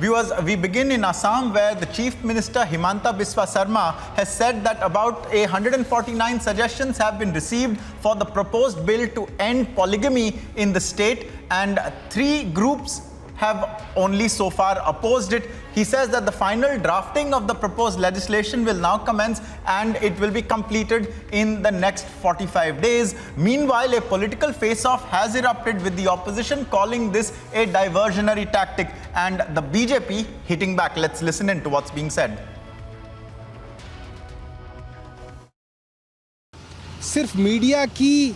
Viewers, we begin in Assam, where the Chief Minister Himanta Biswa Sarma has said that about 149 suggestions have been received for the proposed bill to end polygamy in the state, and 3 groups have only so far opposed it. He says that the final drafting of the proposed legislation will now commence and it will be completed in the next 45 days. Meanwhile, a political face-off has erupted, with the opposition calling this a diversionary tactic and the BJP hitting back. Let's listen in to what's being said. सिर्फ media की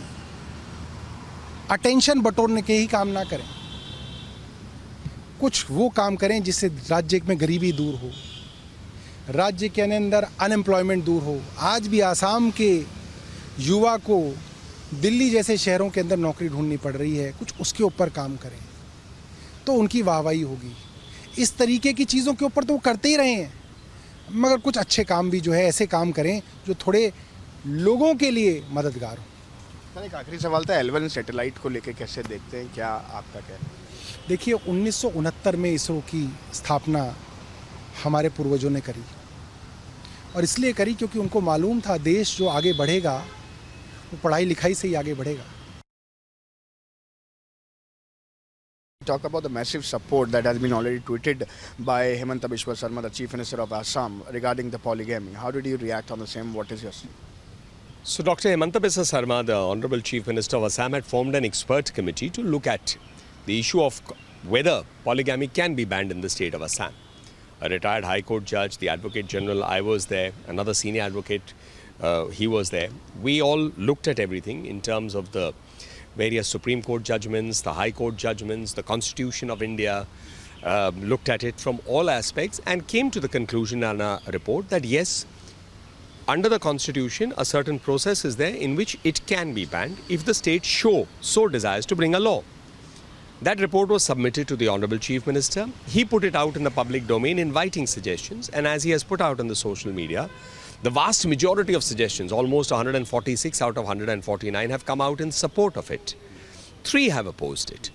attention बटोरने के ही काम ना करें, कुछ वो काम करें जिससे राज्य में गरीबी दूर हो, राज्य के अंदर अनएम्प्लॉयमेंट दूर हो। आज भी आसाम के युवा को दिल्ली जैसे शहरों के अंदर नौकरी ढूंढनी पड़ रही है, कुछ उसके ऊपर काम करें तो उनकी वाहवाही होगी। इस तरीके की चीज़ों के ऊपर तो वो करते ही रहे हैं, मगर कुछ अच्छे काम भी जो है ऐसे काम करें जो थोड़े लोगों के लिए मददगार हो। सर, एक आखिरी सवाल था, L1 सैटेलाइट को लेके कैसे देखते हैं, क्या आपका क्या है? देखिए, 1969 में इसरो की स्थापना हमारे पूर्वजों ने करी, और इसलिए करी क्योंकि उनको मालूम था देश जो आगे बढ़ेगा वो पढ़ाई लिखाई से ही आगे बढ़ेगा। Talk about the massive support that has been already tweeted by Himanta Biswa Sarma, the Chief Minister of Assam, regarding the polygamy. How did you react on the same? What is yours? So Dr. Himanta Biswa Sarma, the Honorable Chief Minister of Assam, had formed an expert committee to look at the issue of whether polygamy can be banned in the state of Assam. A retired High Court judge, the Advocate General, I was there, another senior advocate, he was there. We all looked at everything in terms of the various Supreme Court judgments, the High Court judgments, the Constitution of India, looked at it from all aspects and came to the conclusion in a report that yes, under the Constitution, a certain process is there in which it can be banned if the state so desires to bring a law. That report was submitted to the Honorable Chief Minister. He put it out in the public domain, inviting suggestions, and as he has put out on the social media, the vast majority of suggestions, almost 146 out of 149, have come out in support of it. 3 have opposed it.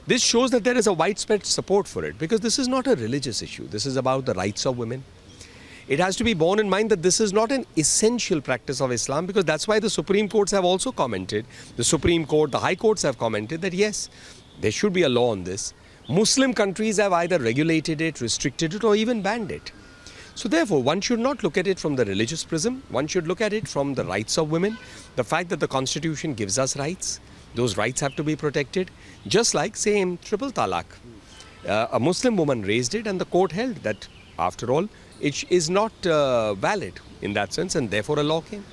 This shows that there is a widespread support for it, because this is not a religious issue. This is about the rights of women. It has to be borne in mind that this is not an essential practice of Islam, because that's why the Supreme Courts have also commented. The Supreme Court, the High Courts have commented that yes, there should be a law on this. Muslim countries have either regulated it, restricted it, or even banned it. So therefore, one should not look at it from the religious prism. One should look at it from the rights of women. The fact that the Constitution gives us rights, those rights have to be protected. Just like, say, in triple talaq, a Muslim woman raised it and the court held that, after all, it is not valid in that sense, and therefore a law came.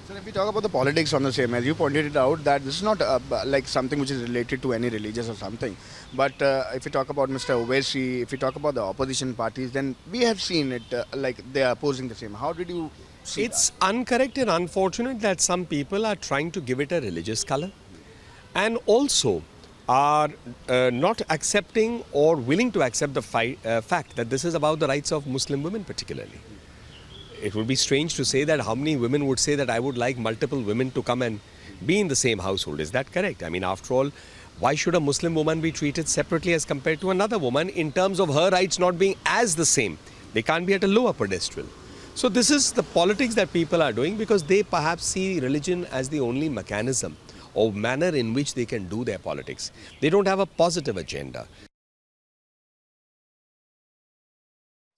Sir, if we talk about the politics on the same, as you pointed it out, that this is not like something which is related to any religious or something. But if we talk about Mr. Owaisi, if we talk about the opposition parties, then we have seen it like they are opposing the same. How did you see It's incorrect and unfortunate that some people are trying to give it a religious color, and also are not accepting or willing to accept the fact that this is about the rights of Muslim women particularly. It would be strange to say that how many women would say that I would like multiple women to come and be in the same household. Is that correct? I mean, after all, why should a Muslim woman be treated separately as compared to another woman in terms of her rights not being as the same? They can't be at a lower pedestal. So this is the politics that people are doing, because they perhaps see religion as the only mechanism or manner in which they can do their politics. They don't have a positive agenda.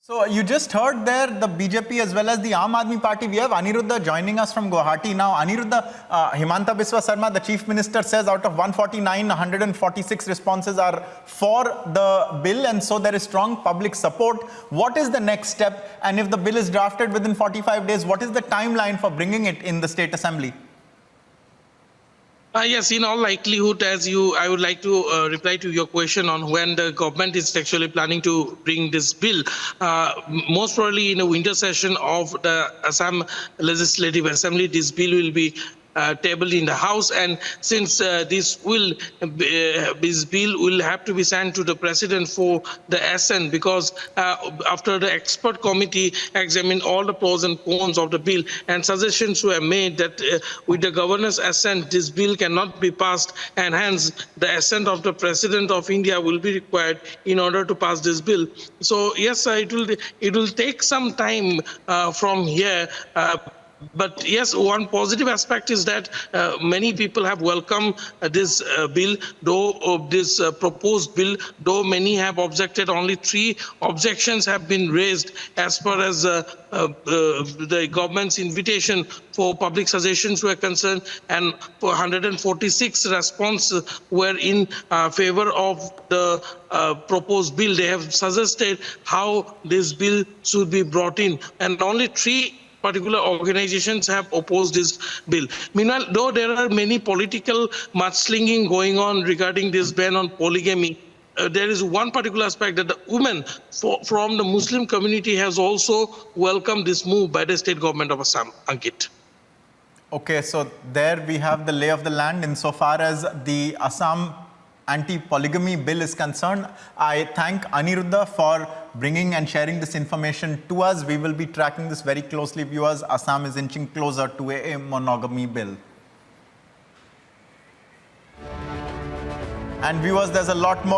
So you just heard there the BJP as well as the Aam Aadmi Party. We have Aniruddha joining us from Guwahati. Now, Aniruddha, Himanta Biswa Sarma, the Chief Minister, says out of 149, 146 responses are for the bill, and so there is strong public support. What is the next step? And if the bill is drafted within 45 days, what is the timeline for bringing it in the State Assembly? Yes, in all likelihood, I would like to reply to your question on when the government is actually planning to bring this bill. Most probably in a winter session of the Assam Legislative Assembly, this bill will be tabled in the House, and since this bill will have to be sent to the President for the assent, because after the expert committee examined all the pros and cons of the bill, and suggestions were made that with the governor's assent, this bill cannot be passed, and hence the assent of the President of India will be required in order to pass this bill. So yes, it will take some time from here. But yes, one positive aspect is that many people have welcomed this bill, though this proposed bill, though many have objected. Only 3 objections have been raised as far as the government's invitation for public suggestions were concerned, and 146 responses were in favor of the proposed bill. They have suggested how this bill should be brought in, and only 3 particular organizations have opposed this bill. Meanwhile, though there are many political mudslinging going on regarding this ban on polygamy, there is one particular aspect that the women from the Muslim community has also welcomed this move by the state government of Assam. Ankit. Okay, so there we have the lay of the land insofar as the Assam anti-polygamy bill is concerned. I thank Aniruddha for bringing and sharing this information to us. We will be tracking this very closely, viewers. Assam is inching closer to a monogamy bill. And viewers, there's a lot more